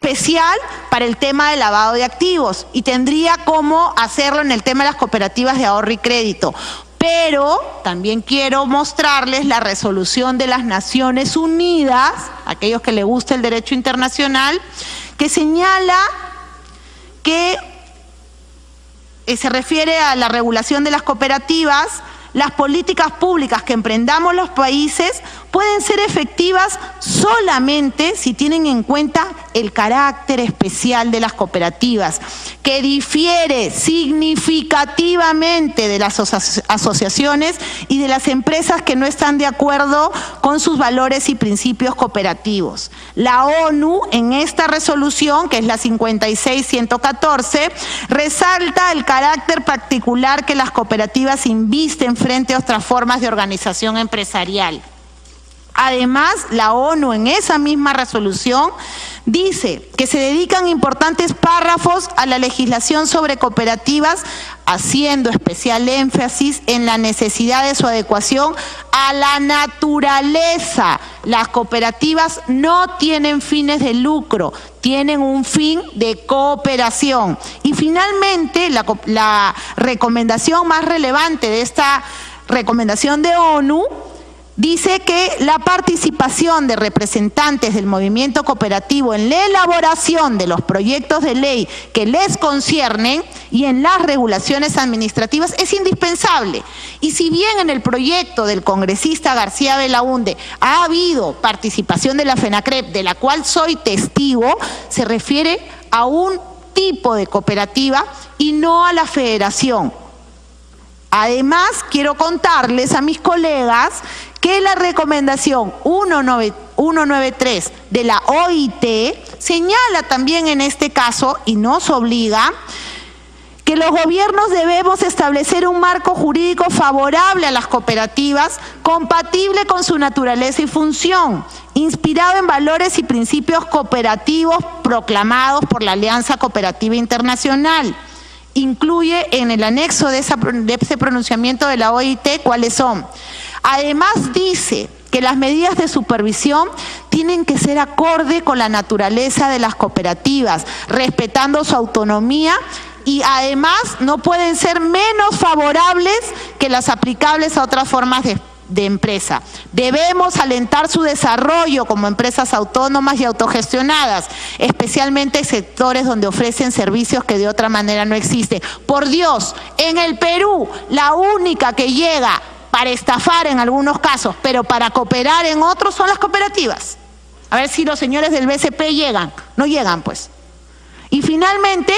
especial para el tema del lavado de activos y tendría cómo hacerlo en el tema de las cooperativas de ahorro y crédito. Pero también quiero mostrarles la resolución de las Naciones Unidas, aquellos que les gusta el derecho internacional, que señala que se refiere a la regulación de las cooperativas. Las políticas públicas que emprendamos los países pueden ser efectivas solamente si tienen en cuenta el carácter especial de las cooperativas, que difiere significativamente de las asociaciones y de las empresas que no están de acuerdo con sus valores y principios cooperativos. La ONU, en esta resolución, que es la 56-114, resalta el carácter particular que las cooperativas invisten frente a otras formas de organización empresarial. Además, la ONU en esa misma resolución dice que se dedican importantes párrafos a la legislación sobre cooperativas, haciendo especial énfasis en la necesidad de su adecuación a la naturaleza. Las cooperativas no tienen fines de lucro, tienen un fin de cooperación. Y finalmente, la recomendación más relevante de esta recomendación de ONU dice que la participación de representantes del movimiento cooperativo en la elaboración de los proyectos de ley que les conciernen y en las regulaciones administrativas es indispensable. Y si bien en el proyecto del congresista García Belaúnde ha habido participación de la FENACREP, de la cual soy testigo, se refiere a un tipo de cooperativa y no a la federación. Además, quiero contarles a mis colegas que la recomendación 193 de la OIT señala también en este caso, y nos obliga, que los gobiernos debemos establecer un marco jurídico favorable a las cooperativas, compatible con su naturaleza y función, inspirado en valores y principios cooperativos proclamados por la Alianza Cooperativa Internacional. Incluye en el anexo de ese pronunciamiento de la OIT cuáles son. Además dice que las medidas de supervisión tienen que ser acorde con la naturaleza de las cooperativas, respetando su autonomía y además no pueden ser menos favorables que las aplicables a otras formas de empresa. Debemos alentar su desarrollo como empresas autónomas y autogestionadas, especialmente en sectores donde ofrecen servicios que de otra manera no existen. Por Dios, en el Perú, la única que llega para estafar en algunos casos, pero para cooperar en otros son las cooperativas. A ver si los señores del BCP llegan. No llegan, pues. Y finalmente,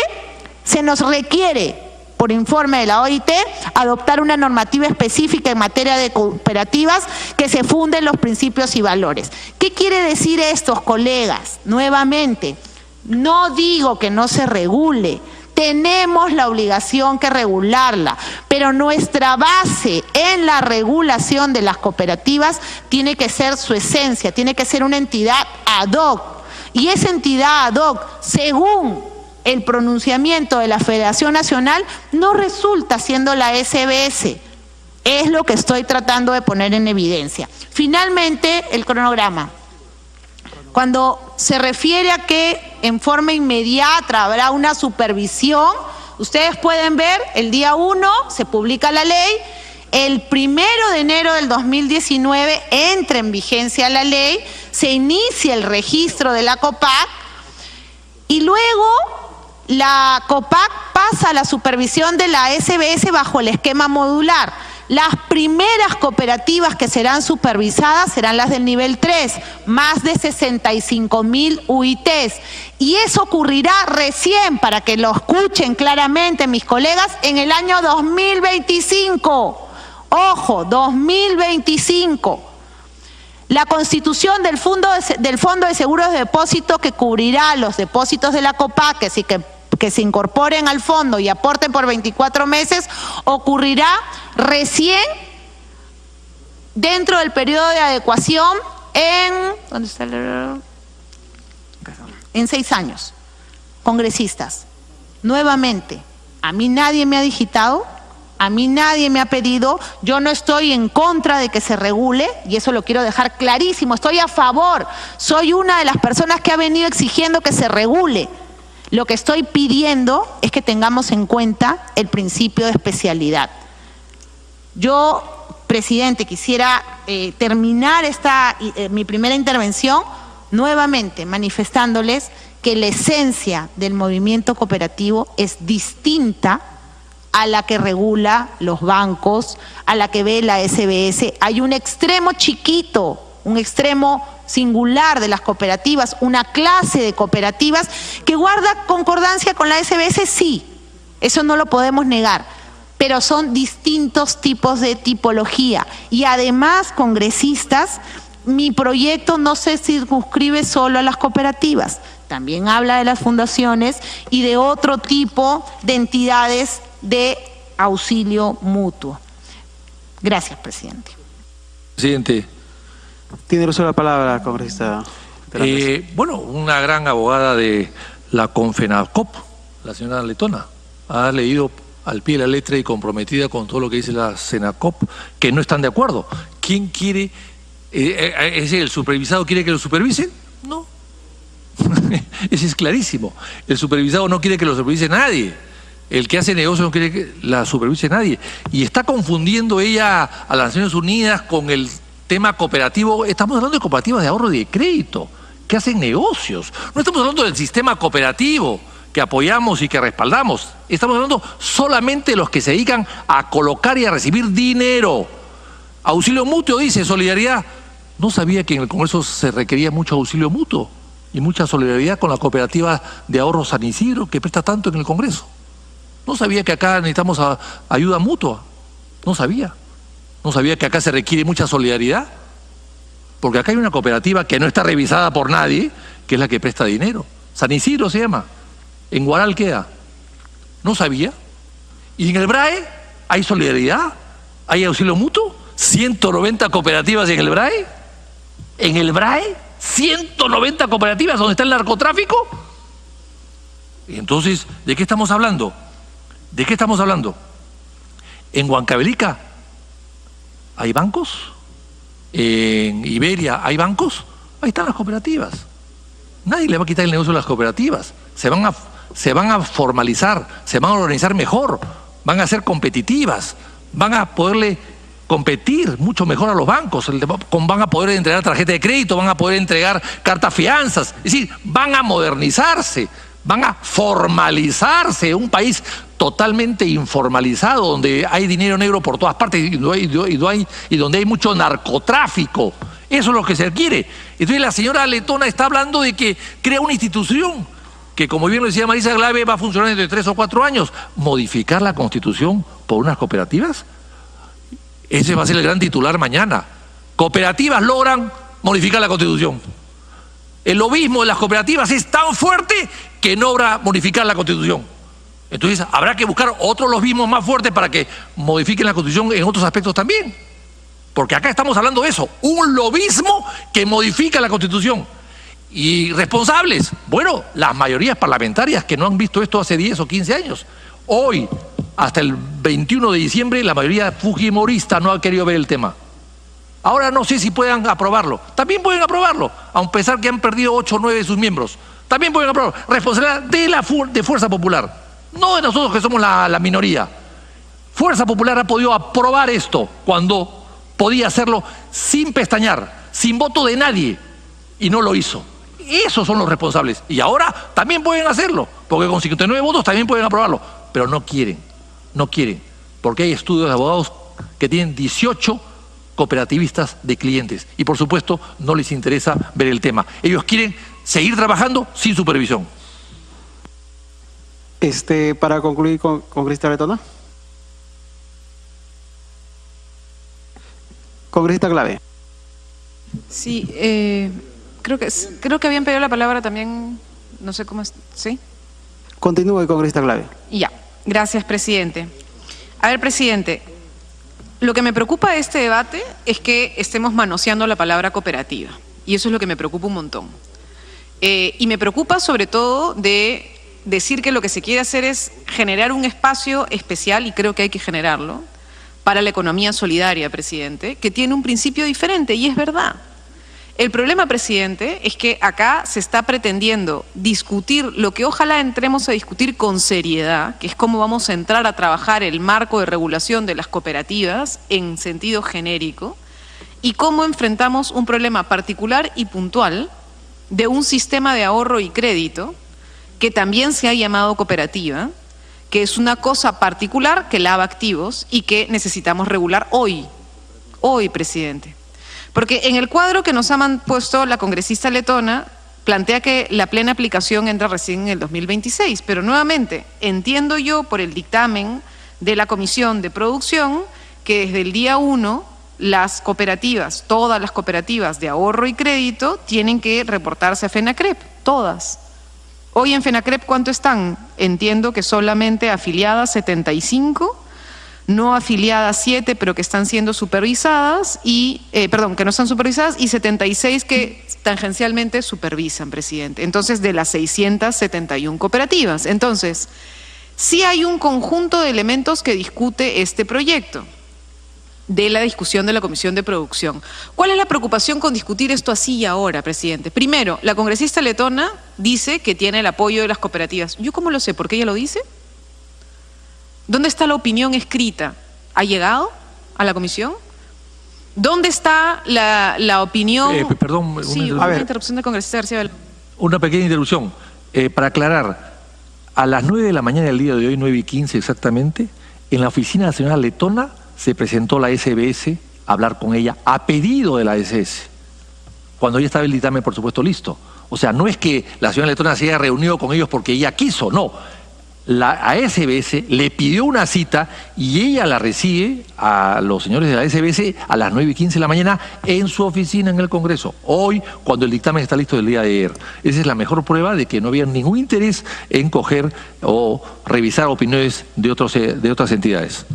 se nos requiere, por informe de la OIT, adoptar una normativa específica en materia de cooperativas que se funde en los principios y valores. ¿Qué quiere decir esto, colegas? Nuevamente, no digo que no se regule, tenemos la obligación que regularla, pero nuestra base en la regulación de las cooperativas tiene que ser su esencia, tiene que ser una entidad ad hoc. Y esa entidad ad hoc, según el pronunciamiento de la Federación Nacional, no resulta siendo la SBS. Es lo que estoy tratando de poner en evidencia. Finalmente, el cronograma. Cuando se refiere a que en forma inmediata habrá una supervisión, ustedes pueden ver, el día 1 se publica la ley, el 1 de enero del 2019 entra en vigencia la ley, se inicia el registro de la COPAC y luego la COPAC pasa a la supervisión de la SBS bajo el esquema modular. Las primeras cooperativas que serán supervisadas serán las del nivel 3, más de 65.000 UITs. Y eso ocurrirá recién, para que lo escuchen claramente mis colegas, en el año 2025. Ojo, 2025. La constitución del Fondo de Seguros de Depósito, que cubrirá los depósitos de la COPAC, que se incorporen al fondo y aporten por 24 meses, ocurrirá recién dentro del periodo de adecuación en 6 años. Congresistas, nuevamente, a mí nadie me ha digitado A mí nadie me ha pedido, yo no estoy en contra de que se regule, y eso lo quiero dejar clarísimo, estoy a favor, soy una de las personas que ha venido exigiendo que se regule. Lo que estoy pidiendo es que tengamos en cuenta el principio de especialidad. Yo, presidente, quisiera terminar mi primera intervención nuevamente manifestándoles que la esencia del movimiento cooperativo es distinta a la que regula los bancos, a la que ve la SBS. Hay un extremo chiquito, un extremo singular de las cooperativas, una clase de cooperativas que guarda concordancia con la SBS, sí, eso no lo podemos negar, pero son distintos tipos de tipología. Y además, congresistas, mi proyecto no se circunscribe solo a las cooperativas, también habla de las fundaciones y de otro tipo de entidades de auxilio mutuo. Gracias, presidente. Presidente. Tiene el uso de la palabra, congresista. Bueno, una gran abogada de la Confenacop, la señora Letona, ha leído al pie de la letra y comprometida con todo lo que dice la Senacop, que no están de acuerdo. ¿Quién quiere? ¿Es decir, el supervisado quiere que lo supervisen? No. Eso es clarísimo. El supervisado no quiere que lo supervise nadie. El que hace negocio no quiere que la supervise nadie. Y está confundiendo ella a las Naciones Unidas con el tema cooperativo. Estamos hablando de cooperativas de ahorro y de crédito, que hacen negocios. No estamos hablando del sistema cooperativo que apoyamos y que respaldamos. Estamos hablando solamente de los que se dedican a colocar y a recibir dinero. Auxilio mutuo, dice, solidaridad. No sabía que en el Congreso se requería mucho auxilio mutuo y mucha solidaridad con la cooperativa de ahorro San Isidro, que presta tanto en el Congreso. No sabía que acá necesitamos ayuda mutua. No sabía. No sabía que acá se requiere mucha solidaridad. Porque acá hay una cooperativa que no está revisada por nadie, que es la que presta dinero. San Isidro se llama. En Guaral queda. No sabía. Y en el BRAE hay solidaridad, hay auxilio mutuo. 190 cooperativas en el BRAE. En el BRAE, 190 cooperativas donde está el narcotráfico. Y entonces, ¿de qué estamos hablando? ¿De qué estamos hablando? En Huancavelica hay bancos, en Iberia hay bancos, ahí están las cooperativas. Nadie le va a quitar el negocio a las cooperativas. Se van a formalizar, se van a organizar mejor, van a ser competitivas, van a poderle competir mucho mejor a los bancos, van a poder entregar tarjeta de crédito, van a poder entregar cartas fianzas, es decir, van a modernizarse, van a formalizarse. Un país totalmente informalizado, donde hay dinero negro por todas partes y donde hay mucho narcotráfico. Eso es lo que se requiere. Entonces la señora Letona está hablando de que crea una institución que, como bien lo decía Marisa Glave, va a funcionar entre 3 o 4 años. ¿Modificar la Constitución por unas cooperativas? Ese va a ser el gran titular mañana. Cooperativas logran modificar la Constitución. El lobismo de las cooperativas es tan fuerte que no logra modificar la Constitución. Entonces habrá que buscar otros lobismos más fuertes para que modifiquen la Constitución en otros aspectos también. Porque acá estamos hablando de eso, un lobismo que modifica la Constitución. Y responsables, bueno, las mayorías parlamentarias que no han visto esto hace 10 o 15 años. Hoy, hasta el 21 de diciembre, la mayoría fujimorista no ha querido ver el tema. Ahora no sé si puedan aprobarlo. También pueden aprobarlo, a pesar que han perdido 8 o 9 de sus miembros. También pueden aprobarlo. Responsabilidad de Fuerza Popular, no de nosotros que somos la minoría. Fuerza Popular ha podido aprobar esto cuando podía hacerlo sin pestañear, sin voto de nadie, y no lo hizo. Esos son los responsables. Y ahora también pueden hacerlo, porque con 59 votos también pueden aprobarlo. Pero no quieren, porque hay estudios de abogados que tienen 18 cooperativistas de clientes y por supuesto no les interesa ver el tema. Ellos quieren seguir trabajando sin supervisión. Para concluir, congresista Letona. Congresista Glave. Sí, creo que habían pedido la palabra también, no sé cómo es, ¿sí? Continúe, congresista Glave. Ya, gracias, presidente. A ver, presidente, lo que me preocupa de este debate es que estemos manoseando la palabra cooperativa, y eso es lo que me preocupa un montón. Y me preocupa sobre todo de decir que lo que se quiere hacer es generar un espacio especial, y creo que hay que generarlo, para la economía solidaria, presidente, que tiene un principio diferente, y es verdad. El problema, presidente, es que acá se está pretendiendo discutir lo que ojalá entremos a discutir con seriedad, que es cómo vamos a entrar a trabajar el marco de regulación de las cooperativas en sentido genérico, y cómo enfrentamos un problema particular y puntual de un sistema de ahorro y crédito que también se ha llamado cooperativa, que es una cosa particular que lava activos y que necesitamos regular hoy, presidente. Porque en el cuadro que nos ha puesto la congresista letona, plantea que la plena aplicación entra recién en el 2026, pero nuevamente, entiendo yo por el dictamen de la Comisión de Producción que desde el día 1 las cooperativas, todas las cooperativas de ahorro y crédito tienen que reportarse a FENACREP, todas. Hoy en FENACREP, ¿cuánto están? Entiendo que solamente afiliadas 75, no afiliadas 7, pero que están siendo supervisadas, y que no están supervisadas, y 76 que tangencialmente supervisan, presidente. Entonces, de las 671 cooperativas. Entonces, sí hay un conjunto de elementos que discute este proyecto de la discusión de la Comisión de Producción. ¿Cuál es la preocupación con discutir esto así y ahora, presidente? Primero, la congresista letona dice que tiene el apoyo de las cooperativas. ¿Yo cómo lo sé? ¿Por qué ella lo dice? ¿Dónde está la opinión escrita? ¿Ha llegado a la comisión? ¿Dónde está la opinión? Perdón, una interrupción del congresista García Beltrán. Una pequeña interrupción. Para aclarar, a las 9 de la mañana del día de hoy, 9:15 exactamente, en la oficina de la señora letona se presentó la SBS a hablar con ella a pedido de la SS, cuando ya estaba el dictamen, por supuesto, listo. O sea, no es que la señora letona se haya reunido con ellos porque ella quiso, no. La SBS le pidió una cita y ella la recibe a los señores de la SBS a las 9:15 de la mañana en su oficina en el Congreso, hoy, cuando el dictamen está listo del día de ayer. Esa es la mejor prueba de que no había ningún interés en coger o revisar opiniones de otras entidades.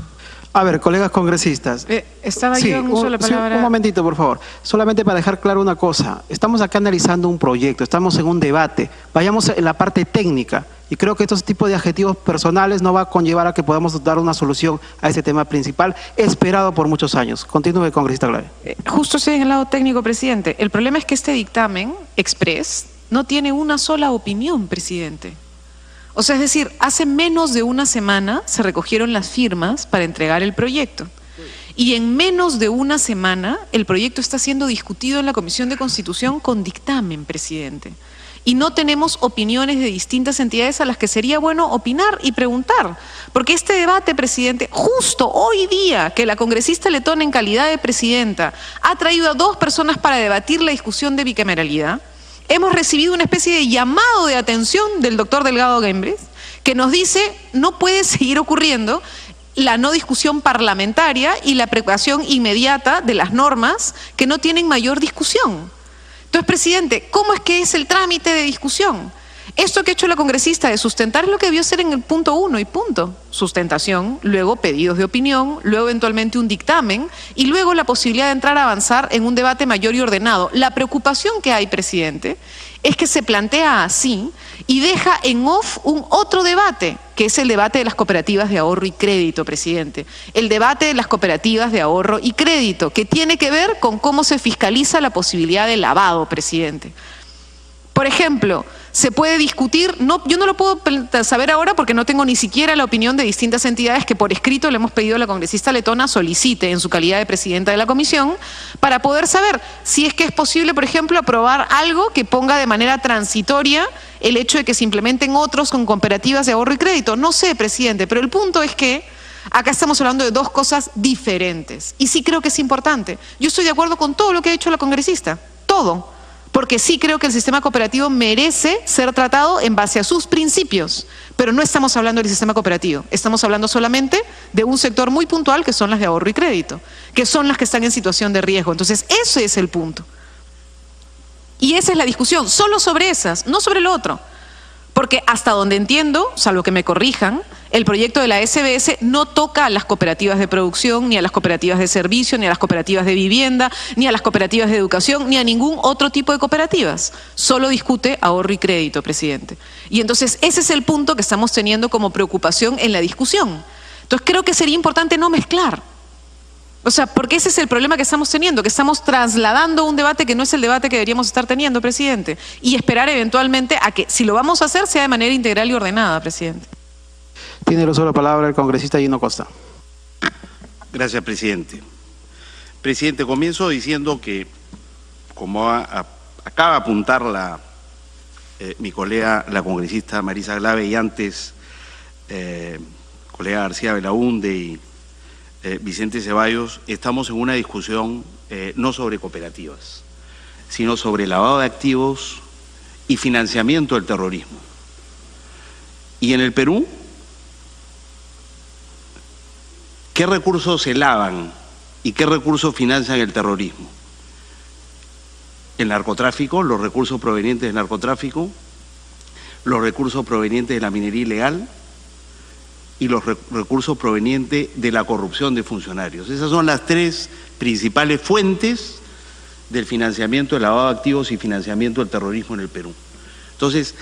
A ver, colegas congresistas. Estaba yo en uso de la palabra. Un momentito, por favor. Solamente para dejar claro una cosa. Estamos acá analizando un proyecto, estamos en un debate. Vayamos en la parte técnica. Y creo que estos tipos de adjetivos personales no va a conllevar a que podamos dar una solución a este tema principal, esperado por muchos años. Continúe, congresista Glave. Justo estoy en el lado técnico, presidente. El problema es que este dictamen, express, no tiene una sola opinión, presidente. O sea, es decir, hace menos de una semana se recogieron las firmas para entregar el proyecto. Y en menos de una semana el proyecto está siendo discutido en la Comisión de Constitución con dictamen, presidente. Y no tenemos opiniones de distintas entidades a las que sería bueno opinar y preguntar. Porque este debate, presidente, justo hoy día que la congresista letona en calidad de presidenta ha traído a 2 personas para debatir la discusión de bicameralidad, hemos recibido una especie de llamado de atención del doctor Delgado Gembres, que nos dice no puede seguir ocurriendo la no discusión parlamentaria y la aplicación inmediata de las normas que no tienen mayor discusión. Entonces, presidente, ¿cómo es que es el trámite de discusión? Esto que ha hecho la congresista de sustentar es lo que debió ser en el punto 1 y punto. Sustentación, luego pedidos de opinión, luego eventualmente un dictamen y luego la posibilidad de entrar a avanzar en un debate mayor y ordenado. La preocupación que hay, presidente, es que se plantea así y deja en off un otro debate, que es el debate de las cooperativas de ahorro y crédito, presidente. El debate de las cooperativas de ahorro y crédito, que tiene que ver con cómo se fiscaliza la posibilidad de lavado, presidente. Por ejemplo, se puede discutir, yo no lo puedo saber ahora porque no tengo ni siquiera la opinión de distintas entidades que por escrito le hemos pedido a la congresista letona solicite en su calidad de presidenta de la comisión para poder saber si es que es posible, por ejemplo, aprobar algo que ponga de manera transitoria el hecho de que se implementen otros con cooperativas de ahorro y crédito. No sé, presidente, pero el punto es que acá estamos hablando de 2 cosas diferentes y sí creo que es importante. Yo estoy de acuerdo con todo lo que ha dicho la congresista, todo. Porque sí creo que el sistema cooperativo merece ser tratado en base a sus principios, pero no estamos hablando del sistema cooperativo, estamos hablando solamente de un sector muy puntual que son las de ahorro y crédito, que son las que están en situación de riesgo. Entonces, ese es el punto. Y esa es la discusión, solo sobre esas, no sobre lo otro. Porque hasta donde entiendo, salvo que me corrijan, el proyecto de la SBS no toca a las cooperativas de producción, ni a las cooperativas de servicio, ni a las cooperativas de vivienda, ni a las cooperativas de educación, ni a ningún otro tipo de cooperativas. Solo discute ahorro y crédito, presidente. Y entonces ese es el punto que estamos teniendo como preocupación en la discusión. Entonces creo que sería importante no mezclar. O sea, porque ese es el problema que estamos teniendo, que estamos trasladando un debate que no es el debate que deberíamos estar teniendo, presidente, y esperar eventualmente a que, si lo vamos a hacer, sea de manera integral y ordenada, presidente. Tiene el uso de la palabra el congresista Gino Costa. Gracias, presidente. Presidente, comienzo diciendo que, como acaba de apuntar mi colega, la congresista Marisa Glave, y antes colega García Belaunde y Vicente Ceballos, estamos en una discusión no sobre cooperativas, sino sobre lavado de activos y financiamiento del terrorismo. Y en el Perú, ¿qué recursos se lavan y qué recursos financian el terrorismo? El narcotráfico, los recursos provenientes del narcotráfico, los recursos provenientes de la minería ilegal y los recursos provenientes de la corrupción de funcionarios. Esas son las tres principales fuentes del financiamiento del lavado de activos y financiamiento del terrorismo en el Perú. Entonces,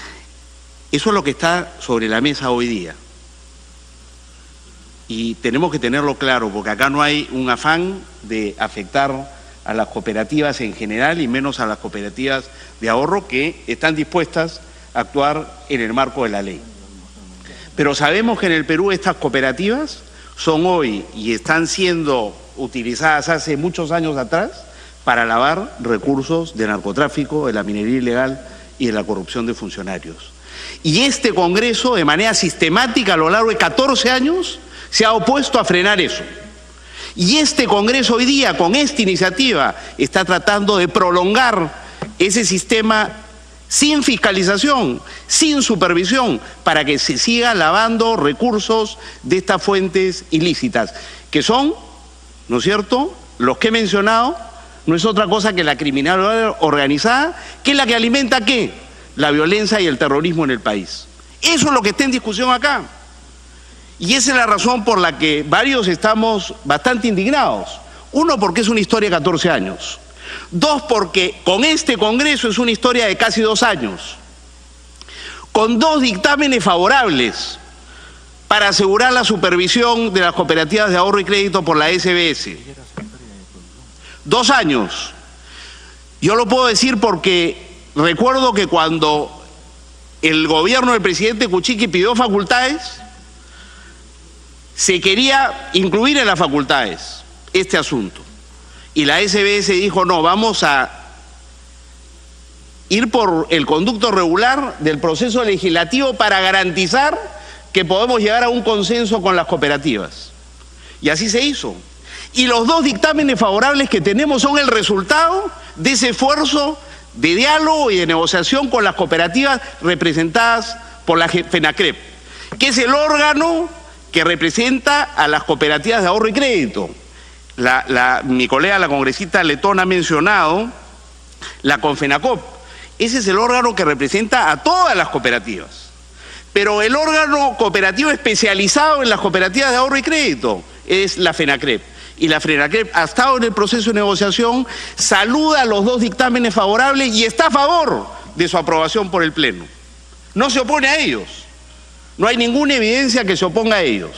eso es lo que está sobre la mesa hoy día. Y tenemos que tenerlo claro, porque acá no hay un afán de afectar a las cooperativas en general y menos a las cooperativas de ahorro que están dispuestas a actuar en el marco de la ley. Pero sabemos que en el Perú estas cooperativas son hoy y están siendo utilizadas hace muchos años atrás para lavar recursos de narcotráfico, de la minería ilegal y de la corrupción de funcionarios. Y este Congreso, de manera sistemática a lo largo de 14 años, se ha opuesto a frenar eso. Y este Congreso hoy día, con esta iniciativa, está tratando de prolongar ese sistema sin fiscalización, sin supervisión, para que se siga lavando recursos de estas fuentes ilícitas, que son, ¿no es cierto?, los que he mencionado, no es otra cosa que la criminalidad organizada, que es la que alimenta, ¿qué?, la violencia y el terrorismo en el país. Eso es lo que está en discusión acá. Y esa es la razón por la que varios estamos bastante indignados. Uno, porque es una historia de 14 años. Dos, porque con este Congreso es una historia de casi 2 años. Con 2 dictámenes favorables para asegurar la supervisión de las cooperativas de ahorro y crédito por la SBS. 2 años. Yo lo puedo decir porque recuerdo que cuando el gobierno del presidente Kuczynski pidió facultades, se quería incluir en las facultades este asunto. Y la SBS dijo, no, vamos a ir por el conducto regular del proceso legislativo para garantizar que podemos llegar a un consenso con las cooperativas. Y así se hizo. Y los 2 dictámenes favorables que tenemos son el resultado de ese esfuerzo de diálogo y de negociación con las cooperativas representadas por la FENACREP, que es el órgano que representa a las cooperativas de ahorro y crédito. Mi colega, la congresista Letona, ha mencionado la CONFENACOP. Ese es el órgano que representa a todas las cooperativas. Pero el órgano cooperativo especializado en las cooperativas de ahorro y crédito es la FENACREP. Y la FENACREP ha estado en el proceso de negociación, saluda los 2 dictámenes favorables y está a favor de su aprobación por el Pleno. No se opone a ellos. No hay ninguna evidencia que se oponga a ellos.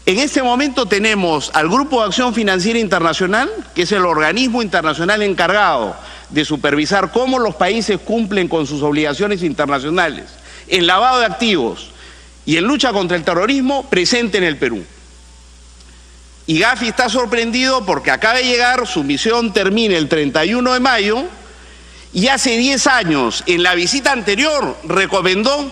En este momento tenemos al Grupo de Acción Financiera Internacional, que es el organismo internacional encargado de supervisar cómo los países cumplen con sus obligaciones internacionales en lavado de activos y en lucha contra el terrorismo, presente en el Perú. Y Gafi está sorprendido porque acaba de llegar, su misión termina el 31 de mayo, y hace 10 años, en la visita anterior, recomendó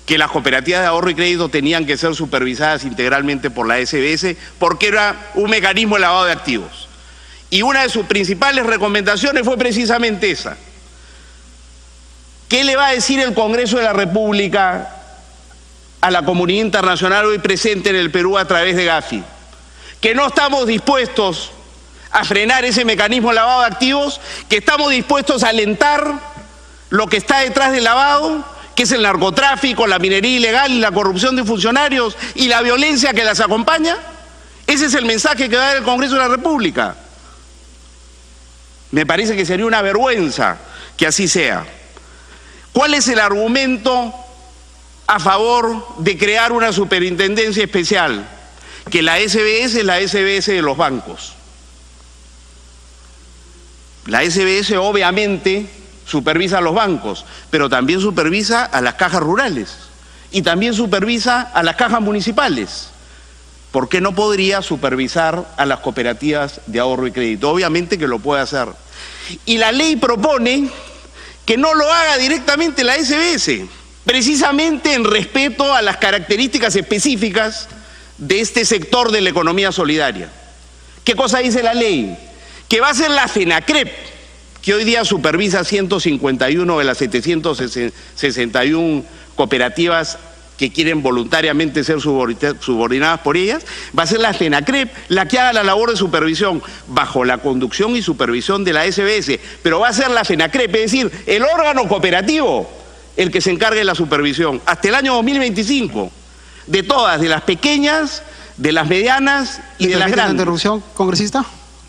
que las cooperativas de ahorro y crédito tenían que ser supervisadas integralmente por la SBS porque era un mecanismo de lavado de activos. Y una de sus principales recomendaciones fue precisamente esa. ¿Qué le va a decir el Congreso de la República a la comunidad internacional hoy presente en el Perú a través de Gafi? Que no estamos dispuestos a frenar ese mecanismo de lavado de activos, que estamos dispuestos a alentar lo que está detrás del lavado, que es el narcotráfico, la minería ilegal y la corrupción de funcionarios y la violencia que las acompaña. Ese es el mensaje que va a dar el Congreso de la República. Me parece que sería una vergüenza que así sea. ¿Cuál es el argumento a favor de crear una superintendencia especial? Que la SBS es la SBS de los bancos. La SBS obviamente supervisa a los bancos, pero también supervisa a las cajas rurales y también supervisa a las cajas municipales. ¿Por qué no podría supervisar a las cooperativas de ahorro y crédito? Obviamente que lo puede hacer. Y la ley propone que no lo haga directamente la SBS, precisamente en respeto a las características específicas de este sector de la economía solidaria. ¿Qué cosa dice la ley? Que va a ser la FENACREP, que hoy día supervisa 151 de las 761 cooperativas que quieren voluntariamente ser subordinadas por ellas, va a ser la FENACREP la que haga la labor de supervisión bajo la conducción y supervisión de la SBS, pero va a ser la FENACREP, es decir, el órgano cooperativo, el que se encargue de la supervisión hasta el año 2025, de todas, de las pequeñas, de las medianas y de las grandes. ¿Interrupción, congresista?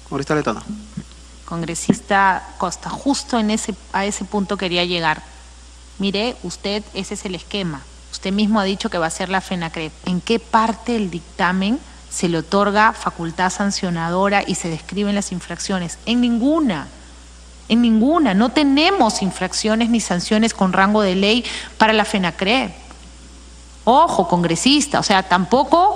Congresista Letona. Congresista Costa, justo a ese punto quería llegar. Mire, usted, ese es el esquema. Usted mismo ha dicho que va a ser la FENACREP. ¿En qué parte del dictamen se le otorga facultad sancionadora y se describen las infracciones? En ninguna. En ninguna. No tenemos infracciones ni sanciones con rango de ley para la FENACREP. Ojo, congresista, o sea, tampoco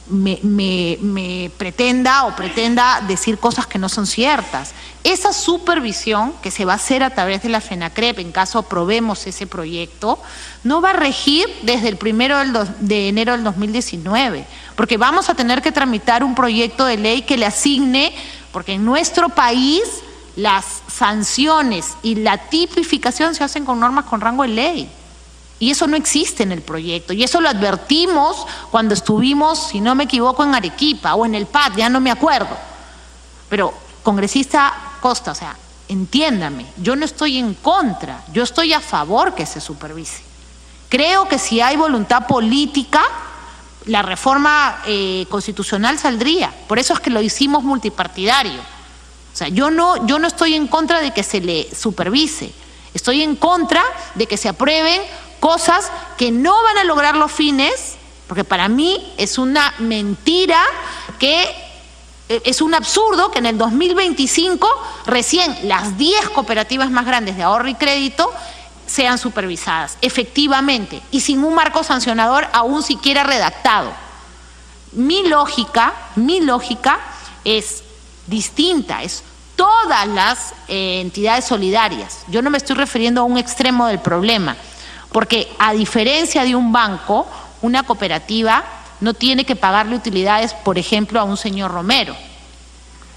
me pretenda decir cosas que no son ciertas. Esa supervisión que se va a hacer a través de la FENACREP, en caso aprobemos ese proyecto, no va a regir desde el 1 de enero del 2019, porque vamos a tener que tramitar un proyecto de ley que le asigne, porque en nuestro país las sanciones y la tipificación se hacen con normas con rango de ley. Y eso no existe en el proyecto, y eso lo advertimos cuando estuvimos, si no me equivoco, en Arequipa o en el PAD, ya no me acuerdo. Pero, congresista Costa, o sea, entiéndame, yo no estoy en contra, yo estoy a favor que se supervise. Creo que si hay voluntad política, la reforma constitucional saldría, por eso es que lo hicimos multipartidario. O sea, yo no estoy en contra de que se le supervise, estoy en contra de que se aprueben cosas que no van a lograr los fines, porque para mí es una mentira, que es un absurdo que en el 2025 recién las 10 cooperativas más grandes de ahorro y crédito sean supervisadas, efectivamente, y sin un marco sancionador aún siquiera redactado. Mi lógica es distinta, es todas las entidades solidarias. Yo no me estoy refiriendo a un extremo del problema, porque a diferencia de un banco, una cooperativa no tiene que pagarle utilidades, por ejemplo, a un señor Romero.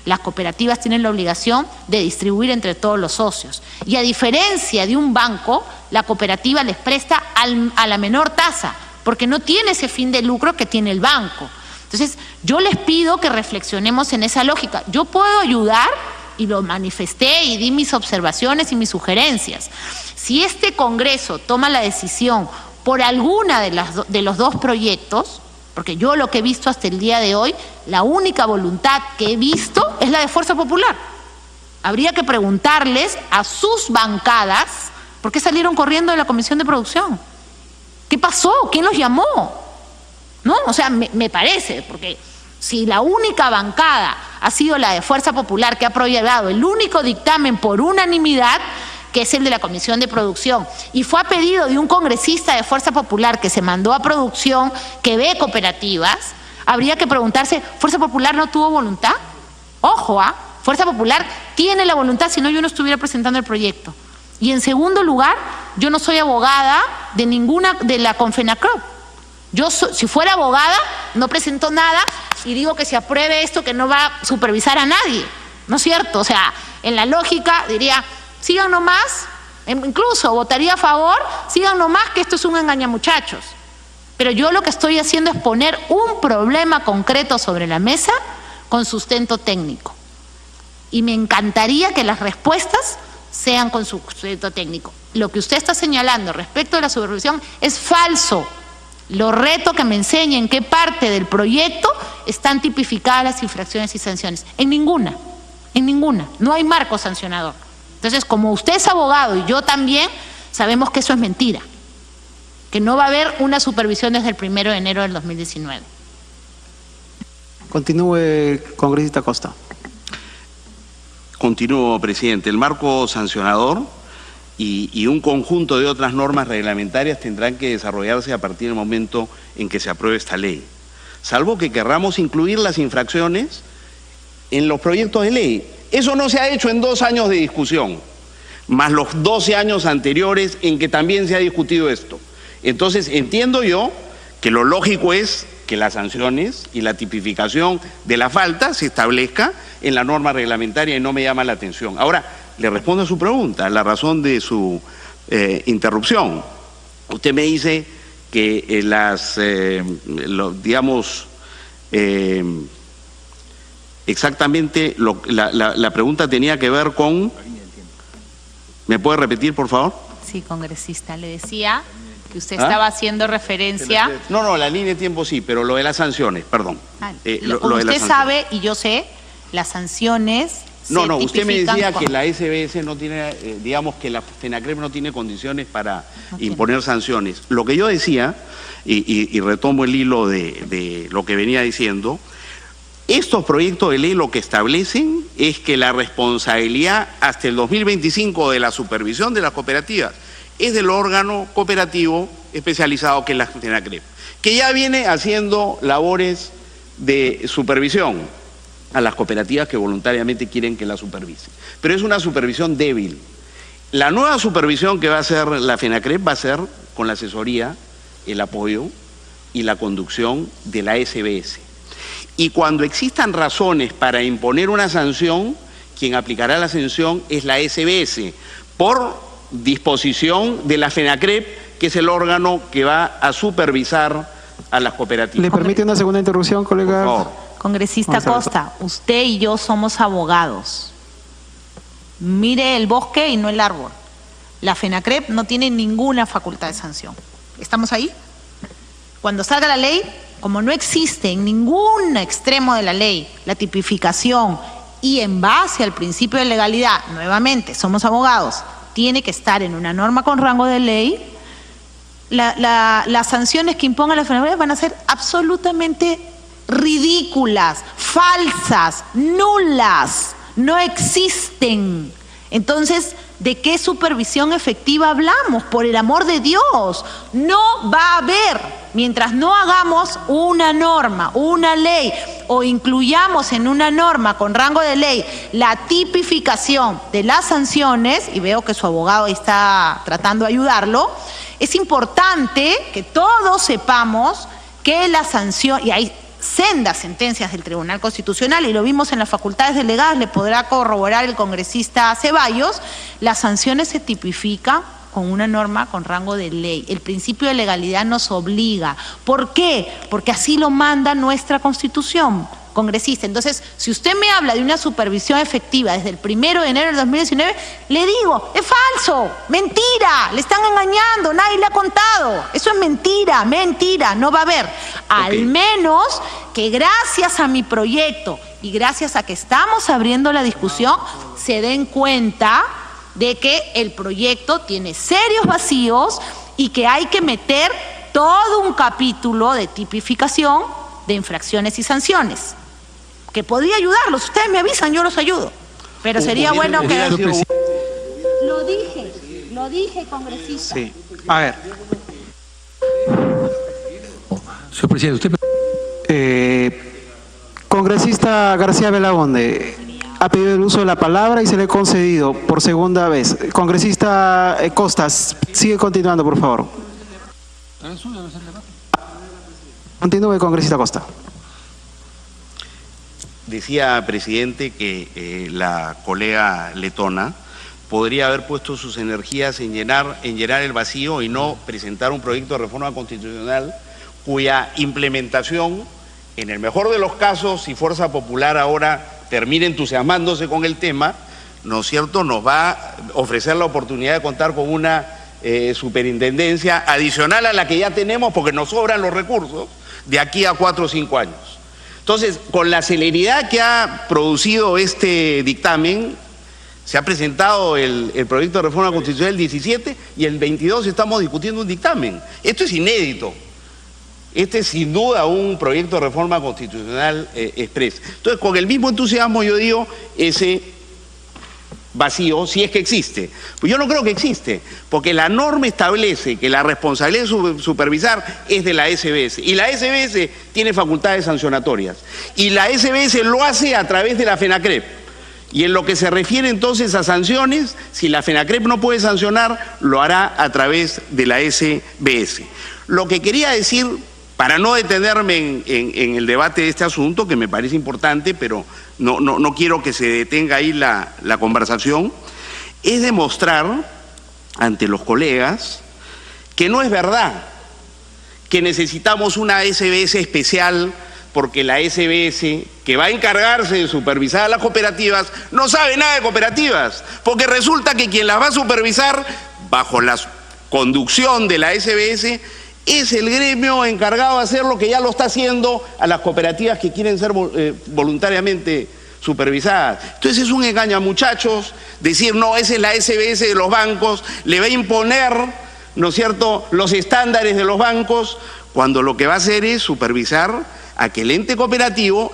Las cooperativas tienen la obligación de distribuir entre todos los socios. Y a diferencia de un banco, la cooperativa les presta a la menor tasa, porque no tiene ese fin de lucro que tiene el banco. Entonces, yo les pido que reflexionemos en esa lógica. Yo puedo ayudar, y lo manifesté y di mis observaciones y mis sugerencias. Si este Congreso toma la decisión por alguna de los dos proyectos, porque yo lo que he visto hasta el día de hoy, la única voluntad que he visto es la de Fuerza Popular. Habría que preguntarles a sus bancadas por qué salieron corriendo de la Comisión de Producción. ¿Qué pasó? ¿Quién los llamó? ¿No? O sea, me parece, porque si la única bancada ha sido la de Fuerza Popular, que ha aprobado el único dictamen por unanimidad, que es el de la Comisión de Producción, y fue a pedido de un congresista de Fuerza Popular que se mandó a Producción, que ve cooperativas, habría que preguntarse, ¿Fuerza Popular no tuvo voluntad? Ojo, Fuerza Popular tiene la voluntad, si no yo no estuviera presentando el proyecto. Y en segundo lugar, yo no soy abogada de ninguna de la Confenacrop. Yo, si fuera abogada, no presento nada y digo que se apruebe esto que no va a supervisar a nadie. ¿No es cierto? O sea, en la lógica diría, sigan nomás, incluso votaría a favor, sigan nomás que esto es un engañamuchachos. Pero yo lo que estoy haciendo es poner un problema concreto sobre la mesa con sustento técnico. Y me encantaría que las respuestas sean con su sujeto técnico. Lo que usted está señalando respecto de la supervisión es falso. Lo reto que me enseñe en qué parte del proyecto están tipificadas las infracciones y sanciones. En ninguna, no hay marco sancionador. Entonces, como usted es abogado y yo también, sabemos que eso es mentira, que no va a haber una supervisión desde el 1 de enero del 2019. Continúe, congresista Costa. Continúo, presidente. El marco sancionador y un conjunto de otras normas reglamentarias tendrán que desarrollarse a partir del momento en que se apruebe esta ley. Salvo que querramos incluir las infracciones en los proyectos de ley. Eso no se ha hecho en 2 años de discusión, más los 12 años anteriores en que también se ha discutido esto. Entonces, entiendo yo que lo lógico es que las sanciones y la tipificación de la falta se establezca en la norma reglamentaria y no me llama la atención. Ahora, le respondo a su pregunta, la razón de su interrupción. Usted me dice que exactamente la pregunta tenía que ver con... ¿Me puede repetir, por favor? Sí, congresista, le decía que usted estaba haciendo referencia... No, la línea de tiempo sí, pero lo de las sanciones, perdón. Como usted sabe, y yo sé, las sanciones... No, usted me decía que la SBS no tiene, digamos que la FENACREP no tiene condiciones para imponer sanciones. Lo que yo decía, y retomo el hilo de lo que venía diciendo, estos proyectos de ley lo que establecen es que la responsabilidad hasta el 2025 de la supervisión de las cooperativas es del órgano cooperativo especializado que es la FENACREP, que ya viene haciendo labores de supervisión a las cooperativas que voluntariamente quieren que la supervisen. Pero es una supervisión débil. La nueva supervisión que va a hacer la FENACREP va a ser con la asesoría, el apoyo y la conducción de la SBS. Y cuando existan razones para imponer una sanción, quien aplicará la sanción es la SBS, por disposición de la FENACREP, que es el órgano que va a supervisar a las cooperativas. ¿Le permite una segunda interrupción, colega? Por favor. Congresista Costa, usted y yo somos abogados. Mire el bosque y no el árbol. La FENACREP no tiene ninguna facultad de sanción. ¿Estamos ahí? Cuando salga la ley, como no existe en ningún extremo de la ley la tipificación y en base al principio de legalidad, nuevamente, somos abogados, tiene que estar en una norma con rango de ley, las sanciones que imponga la FENACREP van a ser absolutamente ridículas, falsas, nulas, no existen. Entonces, ¿de qué supervisión efectiva hablamos? Por el amor de Dios, no va a haber, mientras no hagamos una norma, una ley, o incluyamos en una norma con rango de ley la tipificación de las sanciones, y veo que su abogado está tratando de ayudarlo, es importante que todos sepamos que la sanción, y hay sendas sentencias del Tribunal Constitucional, y lo vimos en las facultades delegadas, le podrá corroborar el congresista Ceballos, las sanciones se tipifican con una norma con rango de ley. El principio de legalidad nos obliga. ¿Por qué? Porque así lo manda nuestra Constitución, congresista. Entonces, si usted me habla de una supervisión efectiva desde el 1 de enero del 2019, le digo, es falso, mentira, le están engañando, nadie le ha contado. Eso es mentira, no va a haber. Al menos que gracias a mi proyecto y gracias a que estamos abriendo la discusión, se den cuenta de que el proyecto tiene serios vacíos y que hay que meter todo un capítulo de tipificación de infracciones y sanciones, que podría ayudarlos. Ustedes me avisan, yo los ayudo. Pero sería bueno que... Lo dije, congresista. Sí. A ver. Señor presidente, Congresista García Belaunde ha pedido el uso de la palabra y se le ha concedido por segunda vez. Congresista Costa, sigue continuando, por favor. Continúe, congresista Costa. Decía, presidente, que la colega letona podría haber puesto sus energías en llenar el vacío y no presentar un proyecto de reforma constitucional cuya implementación, en el mejor de los casos, si Fuerza Popular ahora termine entusiasmándose con el tema, ¿no es cierto?, nos va a ofrecer la oportunidad de contar con una superintendencia adicional a la que ya tenemos, porque nos sobran los recursos, de aquí a 4 o 5 años. Entonces, con la celeridad que ha producido este dictamen, se ha presentado el proyecto de reforma constitucional el 17 y el 22 estamos discutiendo un dictamen. Esto es inédito. Este es sin duda un proyecto de reforma constitucional express. Entonces, con el mismo entusiasmo yo digo, ese vacío, si es que existe. Pues yo no creo que existe, porque la norma establece que la responsabilidad de supervisar es de la SBS, y la SBS tiene facultades sancionatorias, y la SBS lo hace a través de la FENACREP. Y en lo que se refiere entonces a sanciones, si la FENACREP no puede sancionar, lo hará a través de la SBS. Lo que quería decir, para no detenerme en el debate de este asunto, que me parece importante, pero no quiero que se detenga ahí la conversación, es demostrar ante los colegas que no es verdad que necesitamos una SBS especial, porque la SBS, que va a encargarse de supervisar a las cooperativas, no sabe nada de cooperativas, porque resulta que quien las va a supervisar, bajo la conducción de la SBS, es el gremio encargado de hacer lo que ya lo está haciendo a las cooperativas que quieren ser voluntariamente supervisadas. Entonces es un engaño, muchachos, decir, no, esa es la SBS de los bancos, le va a imponer, ¿no es cierto?, los estándares de los bancos, cuando lo que va a hacer es supervisar a que el ente cooperativo